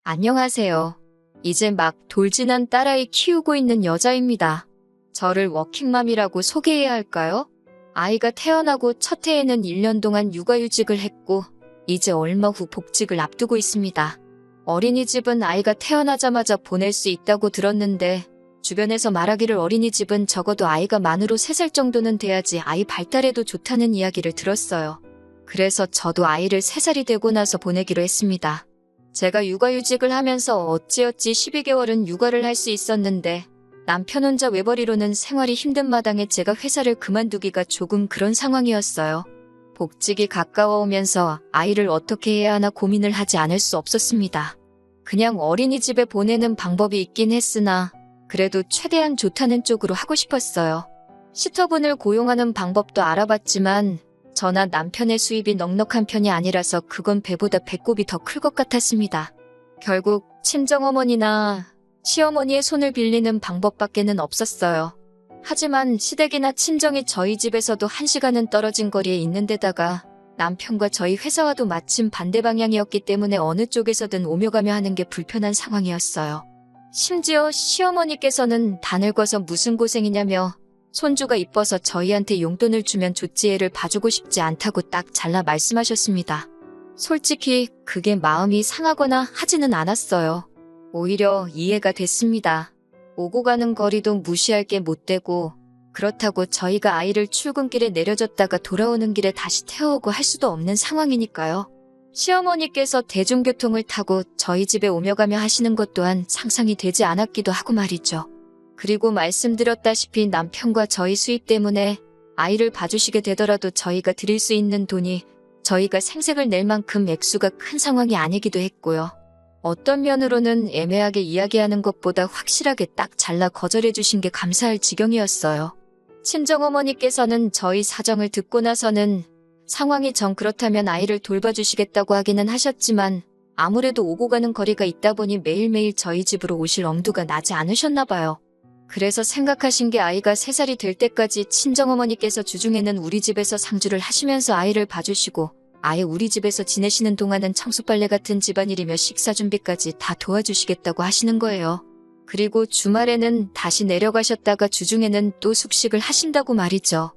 안녕하세요. 이제 막 돌진한 딸아이 키우고 있는 여자입니다. 저를 워킹맘이라고 소개해야 할까요? 아이가 태어나고 첫 해에는 1년 동안 육아휴직을 했고 이제 얼마 후 복직을 앞두고 있습니다. 어린이집은 아이가 태어나자마자 보낼 수 있다고 들었는데 주변에서 말하기를 어린이집은 적어도 아이가 만으로 3살 정도는 돼야지 아이 발달에도 좋다는 이야기를 들었어요. 그래서 저도 아이를 3살이 되고 나서 보내기로 했습니다. 제가 육아휴직을 하면서 어찌어찌 12개월은 육아를 할 수 있었는데 남편 혼자 외벌이로는 생활이 힘든 마당에 제가 회사를 그만두기가 조금 그런 상황이었어요. 복직이 가까워오면서 아이를 어떻게 해야 하나 고민을 하지 않을 수 없었습니다. 그냥 어린이집에 보내는 방법이 있긴 했으나 그래도 최대한 좋다는 쪽으로 하고 싶었어요. 시터분을 고용하는 방법도 알아봤지만 저나 남편의 수입이 넉넉한 편이 아니라서 그건 배보다 배꼽이 더 클 것 같았습니다. 결국 친정어머니나 시어머니의 손을 빌리는 방법밖에는 없었어요. 하지만 시댁이나 친정이 저희 집에서도 1시간은 떨어진 거리에 있는 데다가 남편과 저희 회사와도 마침 반대 방향이었기 때문에 어느 쪽에서든 오며 가며 하는 게 불편한 상황이었어요. 심지어 시어머니께서는 다 늙어서 무슨 고생이냐며 손주가 이뻐서 저희한테 용돈을 주면 좋지 애를 봐주고 싶지 않다고 딱 잘라 말씀하셨습니다. 솔직히 그게 마음이 상하거나 하지는 않았어요. 오히려 이해가 됐습니다. 오고 가는 거리도 무시할 게 못 되고 그렇다고 저희가 아이를 출근길에 내려줬다가 돌아오는 길에 다시 태워오고 할 수도 없는 상황이니까요. 시어머니께서 대중교통을 타고 저희 집에 오며 가며 하시는 것 또한 상상이 되지 않았기도 하고 말이죠. 그리고 말씀드렸다시피 남편과 저희 수입 때문에 아이를 봐주시게 되더라도 저희가 드릴 수 있는 돈이 저희가 생색을 낼 만큼 액수가 큰 상황이 아니기도 했고요. 어떤 면으로는 애매하게 이야기하는 것보다 확실하게 딱 잘라 거절해 주신 게 감사할 지경이었어요. 친정어머니께서는 저희 사정을 듣고 나서는 상황이 정 그렇다면 아이를 돌봐주시겠다고 하기는 하셨지만 아무래도 오고 가는 거리가 있다 보니 매일매일 저희 집으로 오실 엄두가 나지 않으셨나 봐요. 그래서 생각하신 게 아이가 3살이 될 때까지 친정어머니께서 주중에는 우리 집에서 상주를 하시면서 아이를 봐주시고 아예 우리 집에서 지내시는 동안은 청소빨래 같은 집안일이며 식사 준비까지 다 도와주시겠다고 하시는 거예요. 그리고 주말에는 다시 내려가셨다가 주중에는 또 숙식을 하신다고 말이죠.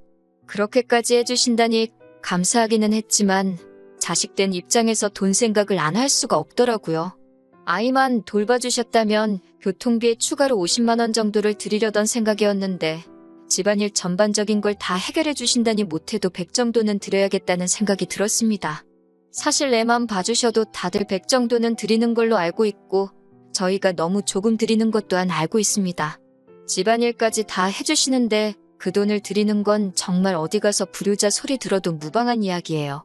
그렇게까지 해주신다니 감사하기는 했지만 자식된 입장에서 돈 생각을 안 할 수가 없더라고요. 아이만 돌봐주셨다면 교통비에 추가로 50만 원 정도를 드리려던 생각이었는데 집안일 전반적인 걸 다 해결해 주신다니 못해도 100 정도는 드려야겠다는 생각이 들었습니다. 사실 애만 봐주셔도 다들 100 정도는 드리는 걸로 알고 있고 저희가 너무 조금 드리는 것 또한 알고 있습니다. 집안일까지 다 해주시는데 그 돈을 드리는 건 정말 어디 가서 불효자 소리 들어도 무방한 이야기예요.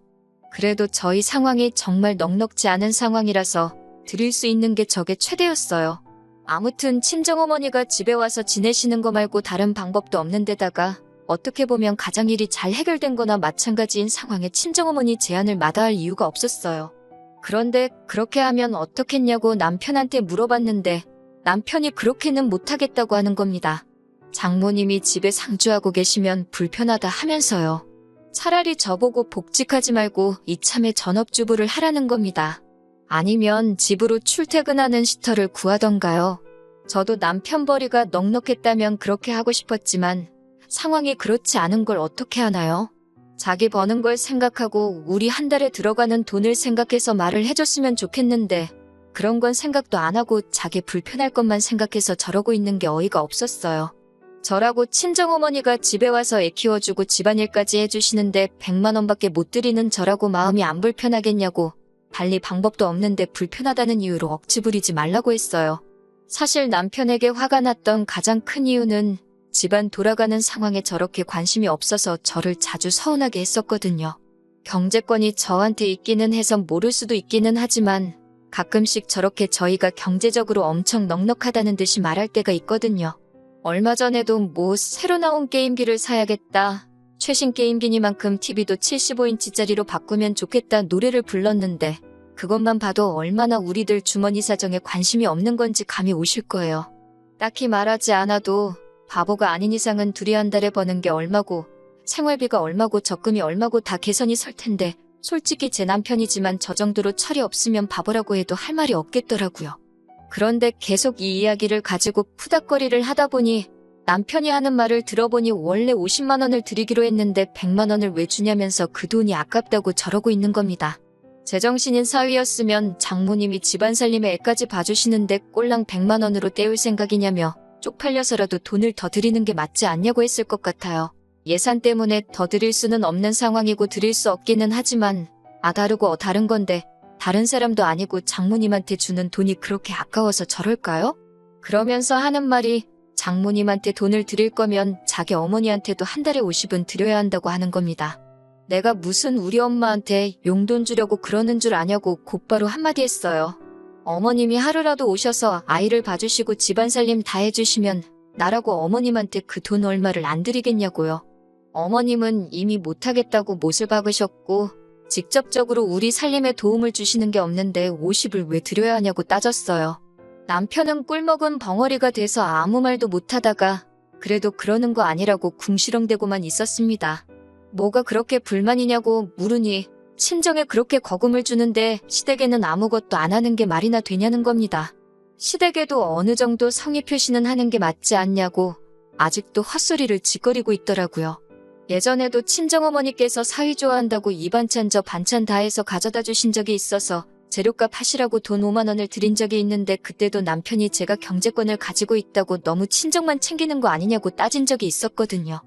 그래도 저희 상황이 정말 넉넉지 않은 상황이라서 드릴 수 있는 게 저게 최대였어요. 아무튼 친정어머니가 집에 와서 지내시는 거 말고 다른 방법도 없는 데다가 어떻게 보면 가장 일이 잘 해결된 거나 마찬가지인 상황에 친정어머니 제안을 마다할 이유가 없었어요. 그런데 그렇게 하면 어떻겠냐고 남편한테 물어봤는데 남편이 그렇게는 못하겠다고 하는 겁니다. 장모님이 집에 상주하고 계시면 불편하다 하면서요. 차라리 저보고 복직하지 말고 이참에 전업주부를 하라는 겁니다. 아니면 집으로 출퇴근하는 시터를 구하던가요. 저도 남편 벌이가 넉넉했다면 그렇게 하고 싶었지만 상황이 그렇지 않은 걸 어떻게 하나요? 자기 버는 걸 생각하고 우리 한 달에 들어가는 돈을 생각해서 말을 해줬으면 좋겠는데 그런 건 생각도 안 하고 자기 불편할 것만 생각해서 저러고 있는 게 어이가 없었어요. 저라고 친정어머니가 집에 와서 애 키워주고 집안일까지 해주시는데 100만 원밖에 못 드리는 저라고 마음이 안 불편하겠냐고 달리 방법도 없는데 불편하다는 이유로 억지 부리지 말라고 했어요. 사실 남편에게 화가 났던 가장 큰 이유는 집안 돌아가는 상황에 저렇게 관심이 없어서 저를 자주 서운하게 했었거든요. 경제권이 저한테 있기는 해서 모를 수도 있기는 하지만 가끔씩 저렇게 저희가 경제적으로 엄청 넉넉하다는 듯이 말할 때가 있거든요. 얼마 전에도 뭐 새로 나온 게임기를 사야겠다. 최신 게임기니만큼 TV도 75인치짜리로 바꾸면 좋겠다 노래를 불렀는데 그것만 봐도 얼마나 우리들 주머니 사정에 관심이 없는 건지 감이 오실 거예요. 딱히 말하지 않아도 바보가 아닌 이상은 둘이 한 달에 버는 게 얼마고 생활비가 얼마고 적금이 얼마고 다 계산이 설 텐데 솔직히 제 남편이지만 저 정도로 철이 없으면 바보라고 해도 할 말이 없겠더라고요. 그런데 계속 이 이야기를 가지고 푸닥거리를 하다 보니 남편이 하는 말을 들어보니 원래 50만 원을 드리기로 했는데 100만 원을 왜 주냐면서 그 돈이 아깝다고 저러고 있는 겁니다. 제정신인 사위였으면 장모님이 집안 살림에 애까지 봐주시는데 꼴랑 100만 원으로 때울 생각이냐며 쪽팔려서라도 돈을 더 드리는 게 맞지 않냐고 했을 것 같아요. 예산 때문에 더 드릴 수는 없는 상황이고 드릴 수 없기는 하지만 다르고 다른 건데 다른 사람도 아니고 장모님한테 주는 돈이 그렇게 아까워서 저럴까요? 그러면서 하는 말이 장모님한테 돈을 드릴 거면 자기 어머니한테도 한 달에 50은 드려야 한다고 하는 겁니다. 내가 무슨 우리 엄마한테 용돈 주려고 그러는 줄 아냐고 곧바로 한마디 했어요. 어머님이 하루라도 오셔서 아이를 봐주시고 집안 살림 다 해주시면 나라고 어머님한테 그 돈 얼마를 안 드리겠냐고요. 어머님은 이미 못하겠다고 못을 박으셨고 직접적으로 우리 살림에 도움을 주시는 게 없는데 50을 왜 드려야 하냐고 따졌어요. 남편은 꿀먹은 벙어리가 돼서 아무 말도 못하다가 그래도 그러는 거 아니라고 궁시렁대고만 있었습니다. 뭐가 그렇게 불만이냐고 물으니 친정에 그렇게 거금을 주는데 시댁에는 아무것도 안 하는 게 말이나 되냐는 겁니다. 시댁에도 어느 정도 성의 표시는 하는 게 맞지 않냐고 아직도 헛소리를 짓거리고 있더라고요. 예전에도 친정어머니께서 사위 좋아한다고 이 반찬 저 반찬 다 해서 가져다 주신 적이 있어서 재료값 하시라고 돈 5만 원을 드린 적이 있는데 그때도 남편이 제가 경제권을 가지고 있다고 너무 친정만 챙기는 거 아니냐고 따진 적이 있었거든요.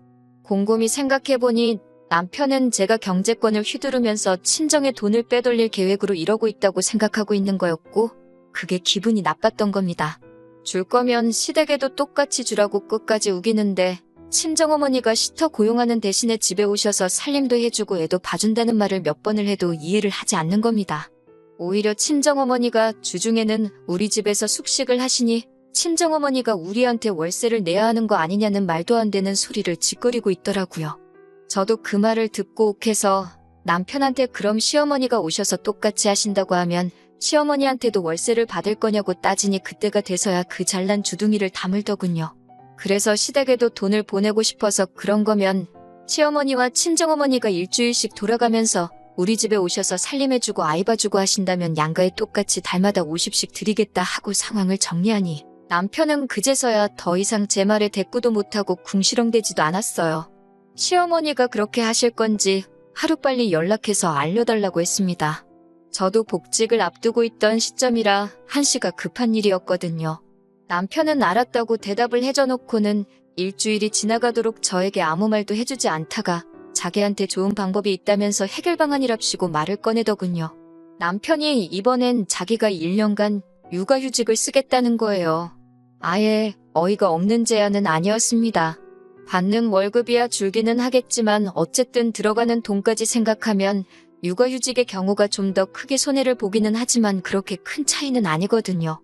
곰곰이 생각해보니 남편은 제가 경제권을 휘두르면서 친정에 돈을 빼돌릴 계획으로 이러고 있다고 생각하고 있는 거였고 그게 기분이 나빴던 겁니다. 줄 거면 시댁에도 똑같이 주라고 끝까지 우기는데 친정어머니가 시터 고용하는 대신에 집에 오셔서 살림도 해주고 애도 봐준다는 말을 몇 번을 해도 이해를 하지 않는 겁니다. 오히려 친정어머니가 주중에는 우리 집에서 숙식을 하시니 친정어머니가 우리한테 월세를 내야 하는 거 아니냐는 말도 안 되는 소리를 짓거리고 있더라고요. 저도 그 말을 듣고 욱해서 남편한테 그럼 시어머니가 오셔서 똑같이 하신다고 하면 시어머니한테도 월세를 받을 거냐고 따지니 그때가 돼서야 그 잘난 주둥이를 다물더군요. 그래서 시댁에도 돈을 보내고 싶어서 그런 거면 시어머니와 친정어머니가 일주일씩 돌아가면서 우리 집에 오셔서 살림해주고 아이 봐주고 하신다면 양가에 똑같이 달마다 50씩 드리겠다 하고 상황을 정리하니 남편은 그제서야 더 이상 제 말에 대꾸도 못하고 궁시렁대지도 않았어요. 시어머니가 그렇게 하실 건지 하루빨리 연락해서 알려달라고 했습니다. 저도 복직을 앞두고 있던 시점이라 한시가 급한 일이었거든요. 남편은 알았다고 대답을 해줘놓고는 일주일이 지나가도록 저에게 아무 말도 해주지 않다가 자기한테 좋은 방법이 있다면서 해결 방안이랍시고 말을 꺼내더군요. 남편이 이번엔 자기가 1년간 육아휴직을 쓰겠다는 거예요. 아예 어이가 없는 제안은 아니었습니다. 받는 월급이야 줄기는 하겠지만 어쨌든 들어가는 돈까지 생각하면 육아휴직의 경우가 좀 더 크게 손해를 보기는 하지만 그렇게 큰 차이는 아니거든요.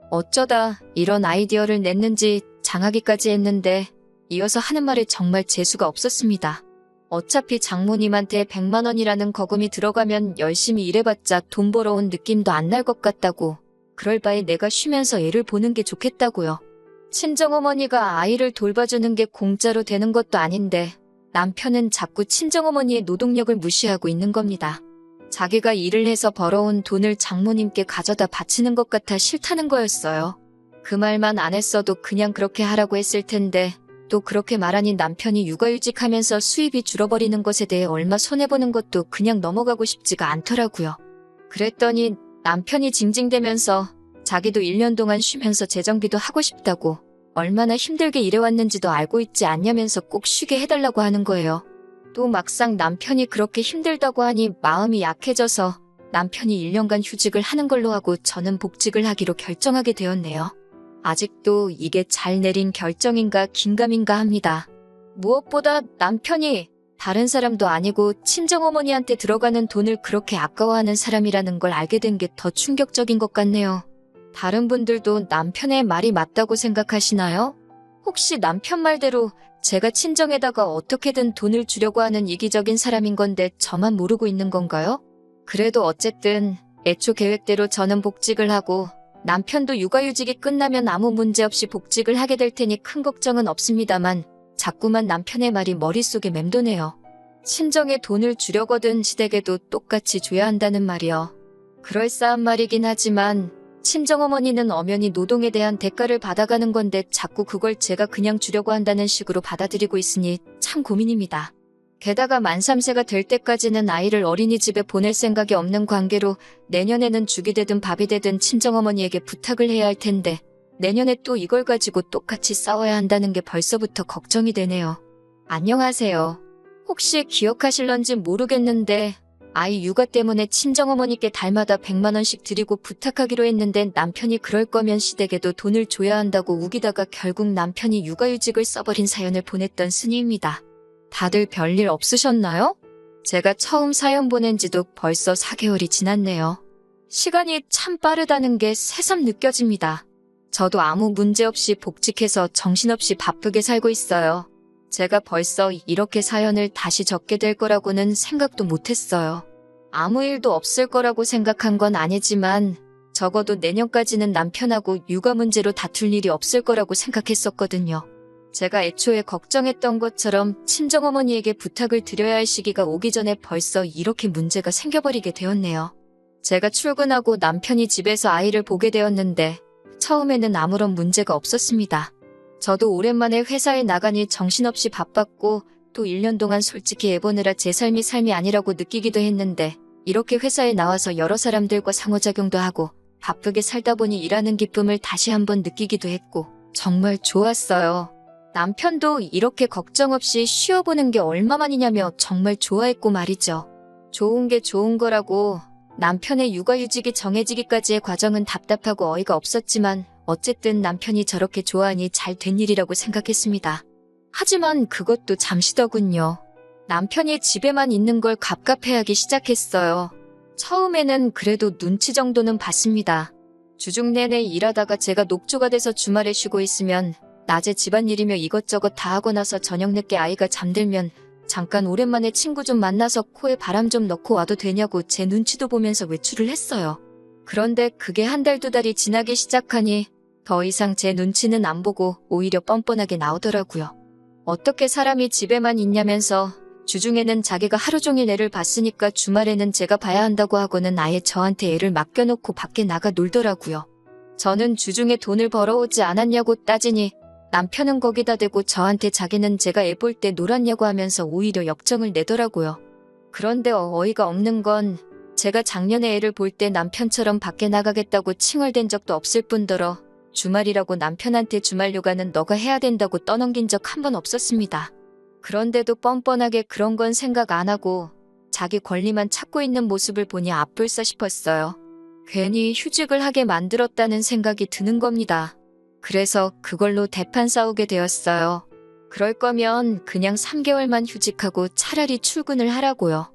어쩌다 이런 아이디어를 냈는지 장하기까지 했는데 이어서 하는 말에 정말 재수가 없었습니다. 어차피 장모님한테 100만 원이라는 거금이 들어가면 열심히 일해봤자 돈 벌어온 느낌도 안 날 것 같다고. 그럴 바에 내가 쉬면서 애를 보는 게 좋겠다고요. 친정어머니가 아이를 돌봐주는 게 공짜로 되는 것도 아닌데 남편은 자꾸 친정어머니의 노동력을 무시하고 있는 겁니다. 자기가 일을 해서 벌어온 돈을 장모님께 가져다 바치는 것 같아 싫다는 거였어요. 그 말만 안 했어도 그냥 그렇게 하라고 했을 텐데 또 그렇게 말하니 남편이 육아휴직하면서 수입이 줄어버리는 것에 대해 얼마 손해보는 것도 그냥 넘어가고 싶지가 않더라고요. 그랬더니 남편이 징징대면서 자기도 1년 동안 쉬면서 재정비도 하고 싶다고 얼마나 힘들게 일해왔는지도 알고 있지 않냐면서 꼭 쉬게 해달라고 하는 거예요. 또 막상 남편이 그렇게 힘들다고 하니 마음이 약해져서 남편이 1년간 휴직을 하는 걸로 하고 저는 복직을 하기로 결정하게 되었네요. 아직도 이게 잘 내린 결정인가 긴가민가 합니다. 무엇보다 남편이 다른 사람도 아니고 친정어머니한테 들어가는 돈을 그렇게 아까워하는 사람이라는 걸 알게 된 게 더 충격적인 것 같네요. 다른 분들도 남편의 말이 맞다고 생각하시나요? 혹시 남편 말대로 제가 친정에다가 어떻게든 돈을 주려고 하는 이기적인 사람인 건데 저만 모르고 있는 건가요? 그래도 어쨌든 애초 계획대로 저는 복직을 하고 남편도 육아휴직이 끝나면 아무 문제 없이 복직을 하게 될 테니 큰 걱정은 없습니다만 자꾸만 남편의 말이 머릿속에 맴도네요. 친정에 돈을 주려거든 시댁에도 똑같이 줘야 한다는 말이요. 그럴싸한 말이긴 하지만 친정어머니는 엄연히 노동에 대한 대가를 받아가는 건데 자꾸 그걸 제가 그냥 주려고 한다는 식으로 받아들이고 있으니 참 고민입니다. 게다가 만 3세가 될 때까지는 아이를 어린이집에 보낼 생각이 없는 관계로 내년에는 죽이 되든 밥이 되든 친정어머니에게 부탁을 해야 할 텐데 내년에 또 이걸 가지고 똑같이 싸워야 한다는 게 벌써부터 걱정이 되네요. 안녕하세요. 혹시 기억하실런지 모르겠는데 아이 육아 때문에 친정어머니께 달마다 100만 원씩 드리고 부탁하기로 했는데 남편이 그럴 거면 시댁에도 돈을 줘야 한다고 우기다가 결국 남편이 육아휴직을 써버린 사연을 보냈던 순이입니다. 다들 별일 없으셨나요? 제가 처음 사연 보낸 지도 벌써 4개월이 지났네요. 시간이 참 빠르다는 게 새삼 느껴집니다. 저도 아무 문제 없이 복직해서 정신없이 바쁘게 살고 있어요. 제가 벌써 이렇게 사연을 다시 적게 될 거라고는 생각도 못했어요. 아무 일도 없을 거라고 생각한 건 아니지만 적어도 내년까지는 남편하고 육아 문제로 다툴 일이 없을 거라고 생각했었거든요. 제가 애초에 걱정했던 것처럼 친정어머니에게 부탁을 드려야 할 시기가 오기 전에 벌써 이렇게 문제가 생겨버리게 되었네요. 제가 출근하고 남편이 집에서 아이를 보게 되었는데 처음에는 아무런 문제가 없었습니다. 저도 오랜만에 회사에 나가니 정신없이 바빴고 또 1년 동안 솔직히 애 보느라 제 삶이 아니라고 느끼기도 했는데 이렇게 회사에 나와서 여러 사람들과 상호작용도 하고 바쁘게 살다 보니 일하는 기쁨을 다시 한번 느끼기도 했고 정말 좋았어요. 남편도 이렇게 걱정 없이 쉬어보는 게 얼마만이냐며 정말 좋아했고 말이죠. 좋은 게 좋은 거라고 남편의 육아휴직이 정해지기까지의 과정은 답답하고 어이가 없었지만 어쨌든 남편이 저렇게 좋아하니 잘 된 일이라고 생각했습니다. 하지만 그것도 잠시더군요. 남편이 집에만 있는 걸 갑갑해하기 시작했어요. 처음에는 그래도 눈치 정도는 봤습니다. 주중 내내 일하다가 제가 녹초가 돼서 주말에 쉬고 있으면 낮에 집안일이며 이것저것 다 하고 나서 저녁 늦게 아이가 잠들면 잠깐 오랜만에 친구 좀 만나서 코에 바람 좀 넣고 와도 되냐고 제 눈치도 보면서 외출을 했어요. 그런데 그게 한 달, 2달이 지나기 시작하니 더 이상 제 눈치는 안 보고 오히려 뻔뻔하게 나오더라고요. 어떻게 사람이 집에만 있냐면서 주중에는 자기가 하루 종일 애를 봤으니까 주말에는 제가 봐야 한다고 하고는 아예 저한테 애를 맡겨놓고 밖에 나가 놀더라고요. 저는 주중에 돈을 벌어오지 않았냐고 따지니 남편은 거기다 대고 저한테 자기는 제가 애 볼 때 놀았냐고 하면서 오히려 역정을 내더라고요. 그런데 어이가 없는 건 제가 작년에 애를 볼 때 남편처럼 밖에 나가겠다고 칭얼댄 적도 없을 뿐더러 주말이라고 남편한테 주말 육아는 너가 해야 된다고 떠넘긴 적 한 번 없었습니다. 그런데도 뻔뻔하게 그런 건 생각 안 하고 자기 권리만 찾고 있는 모습을 보니 앞불싸 싶었어요. 괜히 휴직을 하게 만들었다는 생각이 드는 겁니다. 그래서 그걸로 대판 싸우게 되었어요. 그럴 거면 그냥 3개월만 휴직하고 차라리 출근을 하라고요.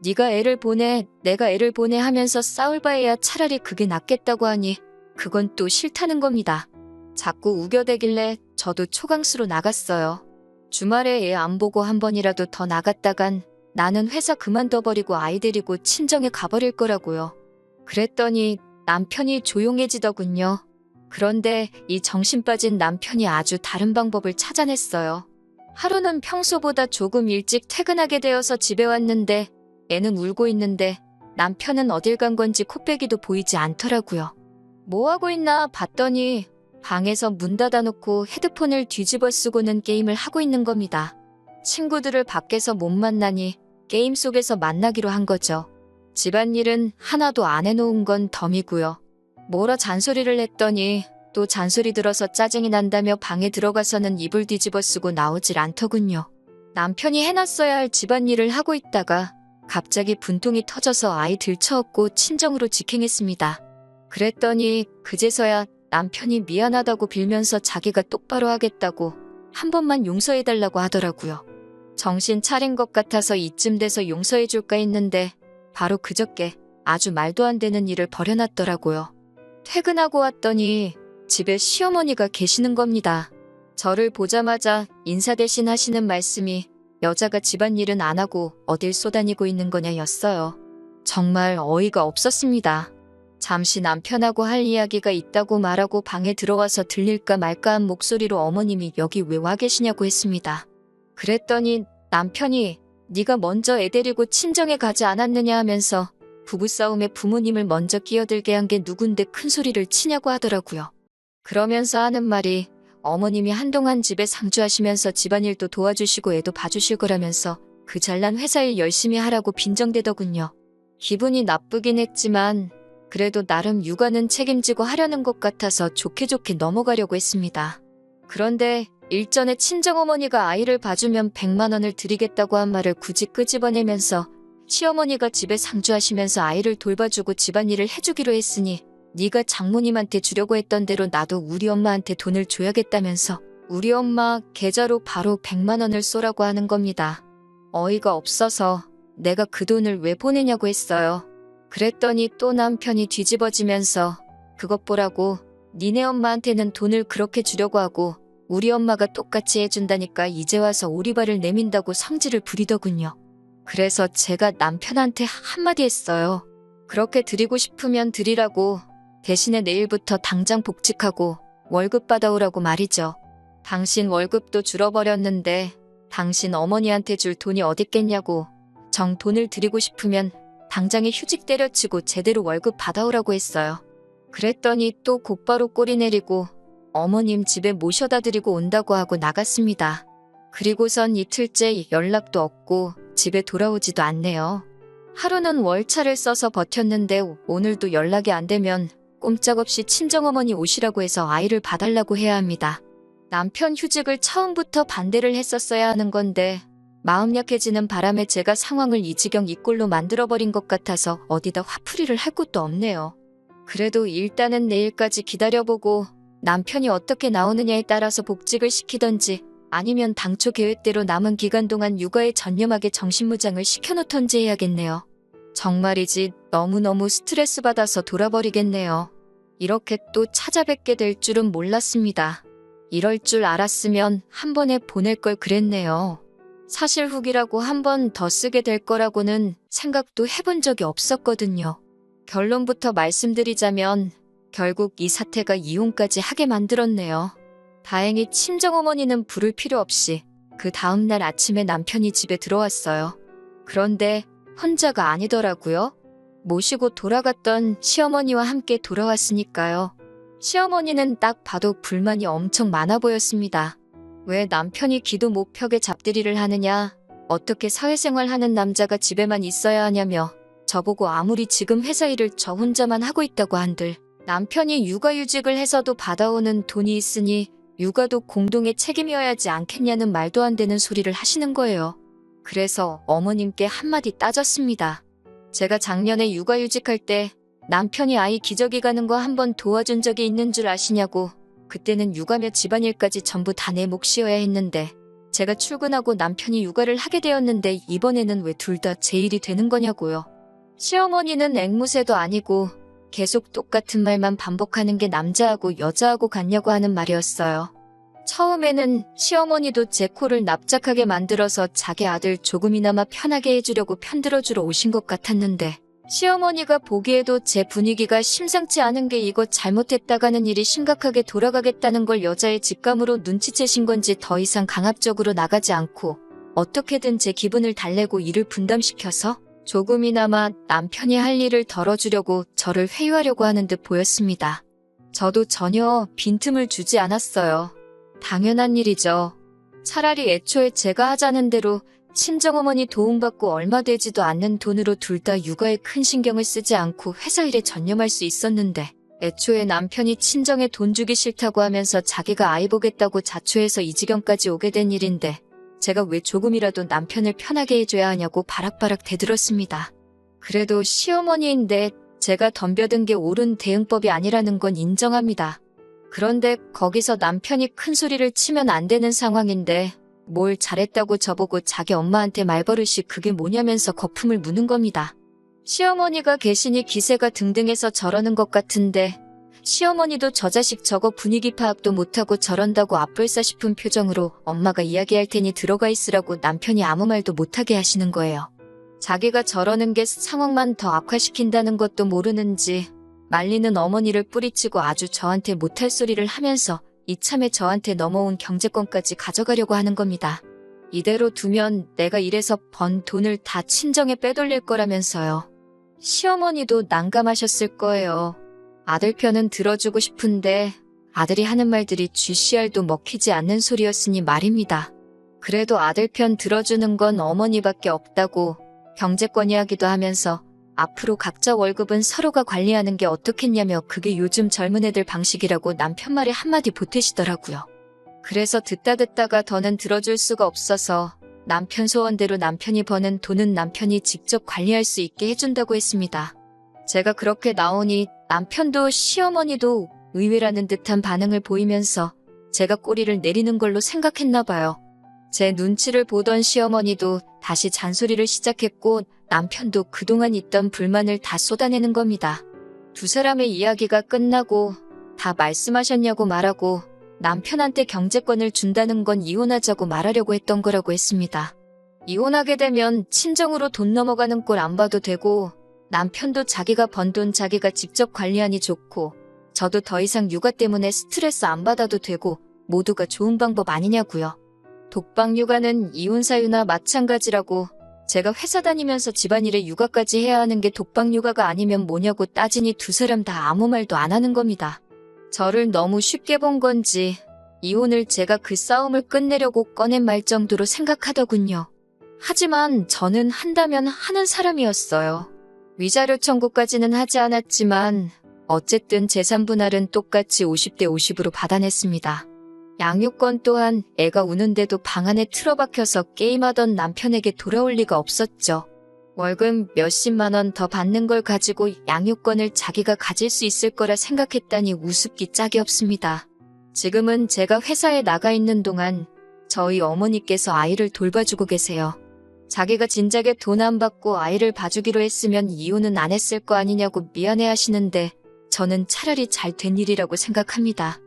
네가 애를 보내, 내가 애를 보내 하면서 싸울 바에야 차라리 그게 낫겠다고 하니 그건 또 싫다는 겁니다. 자꾸 우겨대길래 저도 초강수로 나갔어요. 주말에 애 안 보고 한 번이라도 더 나갔다간 나는 회사 그만둬버리고 아이 데리고 친정에 가버릴 거라고요. 그랬더니 남편이 조용해지더군요. 그런데 이 정신 빠진 남편이 아주 다른 방법을 찾아냈어요. 하루는 평소보다 조금 일찍 퇴근하게 되어서 집에 왔는데 애는 울고 있는데 남편은 어딜 간 건지 코빼기도 보이지 않더라고요. 뭐하고 있나 봤더니 방에서 문 닫아놓고 헤드폰을 뒤집어 쓰고는 게임을 하고 있는 겁니다. 친구들을 밖에서 못 만나니 게임 속에서 만나기로 한 거죠. 집안일은 하나도 안 해놓은 건 덤이고요. 뭐라 잔소리를 했더니 또 잔소리 들어서 짜증이 난다며 방에 들어가서는 이불 뒤집어 쓰고 나오질 않더군요. 남편이 해놨어야 할 집안일을 하고 있다가 갑자기 분통이 터져서 아이 들쳐업고 친정으로 직행했습니다. 그랬더니 그제서야 남편이 미안하다고 빌면서 자기가 똑바로 하겠다고 한 번만 용서해달라고 하더라고요. 정신 차린 것 같아서 이쯤 돼서 용서해줄까 했는데 바로 그저께 아주 말도 안 되는 일을 벌여놨더라고요. 퇴근하고 왔더니 집에 시어머니가 계시는 겁니다. 저를 보자마자 인사 대신 하시는 말씀이 여자가 집안일은 안 하고 어딜 쏘다니고 있는 거냐였어요. 정말 어이가 없었습니다. 잠시 남편하고 할 이야기가 있다고 말하고 방에 들어와서 들릴까 말까 한 목소리로 어머님이 여기 왜 와 계시냐고 했습니다. 그랬더니 남편이 네가 먼저 애 데리고 친정에 가지 않았느냐 하면서 부부싸움에 부모님을 먼저 끼어들게 한 게 누군데 큰 소리를 치냐고 하더라고요. 그러면서 하는 말이 어머님이 한동안 집에 상주하시면서 집안일도 도와주시고 애도 봐주실 거라면서 그 잘난 회사일 열심히 하라고 빈정대더군요. 기분이 나쁘긴 했지만 그래도 나름 육아는 책임지고 하려는 것 같아서 좋게 좋게 넘어가려고 했습니다. 그런데 일전에 친정어머니가 아이를 봐주면 100만 원을 드리겠다고 한 말을 굳이 끄집어내면서 시어머니가 집에 상주하시면서 아이를 돌봐주고 집안일을 해주기로 했으니 네가 장모님한테 주려고 했던 대로 나도 우리 엄마한테 돈을 줘야겠다면서 우리 엄마 계좌로 바로 100만 원을 쏘라고 하는 겁니다. 어이가 없어서 내가 그 돈을 왜 보내냐고 했어요. 그랬더니 또 남편이 뒤집어지면서 그것 보라고 니네 엄마한테는 돈을 그렇게 주려고 하고 우리 엄마가 똑같이 해준다니까 이제 와서 오리발을 내민다고 성질을 부리더군요. 그래서 제가 남편한테 한마디 했어요. 그렇게 드리고 싶으면 드리라고, 대신에 내일부터 당장 복직하고 월급 받아오라고 말이죠. 당신 월급도 줄어버렸는데 당신 어머니한테 줄 돈이 어딨겠냐고, 정 돈을 드리고 싶으면 당장에 휴직 때려치고 제대로 월급 받아오라고 했어요. 그랬더니 또 곧바로 꼬리 내리고 어머님 집에 모셔다 드리고 온다고 하고 나갔습니다. 그리고선 이틀째 연락도 없고 집에 돌아오지도 않네요. 하루는 월차를 써서 버텼는데 오늘도 연락이 안 되면 꼼짝없이 친정어머니 오시라고 해서 아이를 봐달라고 해야 합니다. 남편 휴직을 처음부터 반대를 했었어야 하는 건데 마음 약해지는 바람에 제가 상황을 이 지경 이 꼴로 만들어버린 것 같아서 어디다 화풀이를 할 곳도 없네요. 그래도 일단은 내일까지 기다려보고 남편이 어떻게 나오느냐에 따라서 복직을 시키던지 아니면 당초 계획대로 남은 기간 동안 육아에 전념하게 정신무장을 시켜놓던지 해야겠네요. 정말이지 너무너무 스트레스 받아서 돌아버리겠네요. 이렇게 또 찾아뵙게 될 줄은 몰랐습니다. 이럴 줄 알았으면 한 번에 보낼 걸 그랬네요. 사실 후기라고 한 번 더 쓰게 될 거라고는 생각도 해본 적이 없었거든요. 결론부터 말씀드리자면 결국 이 사태가 이혼까지 하게 만들었네요. 다행히 친정어머니는 부를 필요 없이 그 다음날 아침에 남편이 집에 들어왔어요. 그런데 혼자가 아니더라고요. 모시고 돌아갔던 시어머니와 함께 돌아왔으니까요. 시어머니는 딱 봐도 불만이 엄청 많아 보였습니다. 왜 남편이 기도 못 펴게 잡들이를 하느냐, 어떻게 사회생활 하는 남자가 집에만 있어야 하냐며 저보고 아무리 지금 회사 일을 저 혼자만 하고 있다고 한들 남편이 육아휴직을 해서도 받아오는 돈이 있으니 육아도 공동의 책임이어야지 않겠냐는 말도 안 되는 소리를 하시는 거예요. 그래서 어머님께 한마디 따졌습니다. 제가 작년에 육아휴직할 때 남편이 아이 기저귀 가는 거 한 번 도와준 적이 있는 줄 아시냐고. 그때는 육아며 집안일까지 전부 다 내 몫이어야 했는데 제가 출근하고 남편이 육아를 하게 되었는데 이번에는 왜 둘 다 제 일이 되는 거냐고요. 시어머니는 앵무새도 아니고 계속 똑같은 말만 반복하는 게 남자하고 여자하고 같냐고 하는 말이었어요. 처음에는 시어머니도 제 코를 납작하게 만들어서 자기 아들 조금이나마 편하게 해주려고 편들어주러 오신 것 같았는데 시어머니가 보기에도 제 분위기가 심상치 않은 게 이거 잘못했다가는 일이 심각하게 돌아가겠다는 걸 여자의 직감으로 눈치채신 건지 더 이상 강압적으로 나가지 않고 어떻게든 제 기분을 달래고 일을 분담시켜서 조금이나마 남편이 할 일을 덜어주려고 저를 회유하려고 하는 듯 보였습니다. 저도 전혀 빈틈을 주지 않았어요. 당연한 일이죠. 차라리 애초에 제가 하자는 대로 친정어머니 도움받고 얼마 되지도 않는 돈으로 둘 다 육아에 큰 신경을 쓰지 않고 회사 일에 전념할 수 있었는데 애초에 남편이 친정에 돈 주기 싫다고 하면서 자기가 아이 보겠다고 자초해서 이 지경까지 오게 된 일인데 제가 왜 조금이라도 남편을 편하게 해줘야 하냐고 바락바락 대들었습니다. 그래도 시어머니인데 제가 덤벼든 게 옳은 대응법이 아니라는 건 인정합니다. 그런데 거기서 남편이 큰 소리를 치면 안 되는 상황인데 뭘 잘했다고 저보고 자기 엄마한테 말버릇이 그게 뭐냐면서 거품을 무는 겁니다. 시어머니가 계시니 기세가 등등해서 저러는 것 같은데 시어머니도 저 자식 저거 분위기 파악도 못하고 저런다고 앞불싸 싶은 표정으로 엄마가 이야기할 테니 들어가 있으라고 남편이 아무 말도 못하게 하시는 거예요. 자기가 저러는 게 상황만 더 악화시킨다는 것도 모르는지 말리는 어머니를 뿌리치고 아주 저한테 못할 소리를 하면서 이참에 저한테 넘어온 경제권까지 가져가려고 하는 겁니다. 이대로 두면 내가 일해서 번 돈을 다 친정에 빼돌릴 거라면서요. 시어머니도 난감하셨을 거예요. 아들 편은 들어주고 싶은데 아들이 하는 말들이 GCR도 먹히지 않는 소리였으니 말입니다. 그래도 아들 편 들어주는 건 어머니밖에 없다고 경제권 이야기도 하면서 앞으로 각자 월급은 서로가 관리하는 게 어떻겠냐며 그게 요즘 젊은 애들 방식이라고 남편 말에 한마디 보태시더라고요. 그래서 듣다가 더는 들어줄 수가 없어서 남편 소원대로 남편이 버는 돈은 남편이 직접 관리할 수 있게 해준다고 했습니다. 제가 그렇게 나오니 남편도 시어머니도 의외라는 듯한 반응을 보이면서 제가 꼬리를 내리는 걸로 생각했나 봐요. 제 눈치를 보던 시어머니도 다시 잔소리를 시작했고 남편도 그동안 있던 불만을 다 쏟아내는 겁니다. 두 사람의 이야기가 끝나고 다 말씀하셨냐고 말하고 남편한테 경제권을 준다는 건 이혼하자고 말하려고 했던 거라고 했습니다. 이혼하게 되면 친정으로 돈 넘어가는 꼴 안 봐도 되고 남편도 자기가 번 돈 자기가 직접 관리하니 좋고 저도 더 이상 육아 때문에 스트레스 안 받아도 되고 모두가 좋은 방법 아니냐고요. 독박 육아는 이혼 사유나 마찬가지라고 제가 회사 다니면서 집안일에 육아까지 해야 하는 게 독박 육아가 아니면 뭐냐고 따지니 두 사람 다 아무 말도 안 하는 겁니다. 저를 너무 쉽게 본 건지 이혼을 제가 그 싸움을 끝내려고 꺼낸 말 정도로 생각하더군요. 하지만 저는 한다면 하는 사람이었어요. 위자료 청구까지는 하지 않았지만 어쨌든 재산 분할은 똑같이 50대 50으로 받아냈습니다. 양육권 또한 애가 우는데도 방 안에 틀어박혀서 게임하던 남편에게 돌아올 리가 없었죠. 월급 몇십만 원 더 받는 걸 가지고 양육권을 자기가 가질 수 있을 거라 생각했다니 우습기 짝이 없습니다. 지금은 제가 회사에 나가 있는 동안 저희 어머니께서 아이를 돌봐주고 계세요. 자기가 진작에 돈 안 받고 아이를 봐주기로 했으면 이혼은 안 했을 거 아니냐고 미안해 하시는데 저는 차라리 잘 된 일이라고 생각합니다.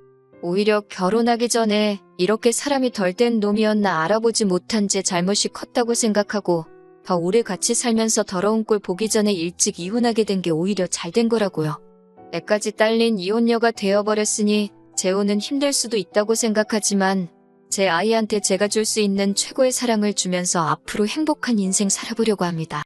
오히려 결혼하기 전에 이렇게 사람이 덜 된 놈이었나 알아보지 못한 제 잘못이 컸다고 생각하고 더 오래 같이 살면서 더러운 꼴 보기 전에 일찍 이혼하게 된 게 오히려 잘 된 거라고요. 애까지 딸린 이혼녀가 되어버렸으니 재혼은 힘들 수도 있다고 생각하지만 제 아이한테 제가 줄 수 있는 최고의 사랑을 주면서 앞으로 행복한 인생 살아보려고 합니다.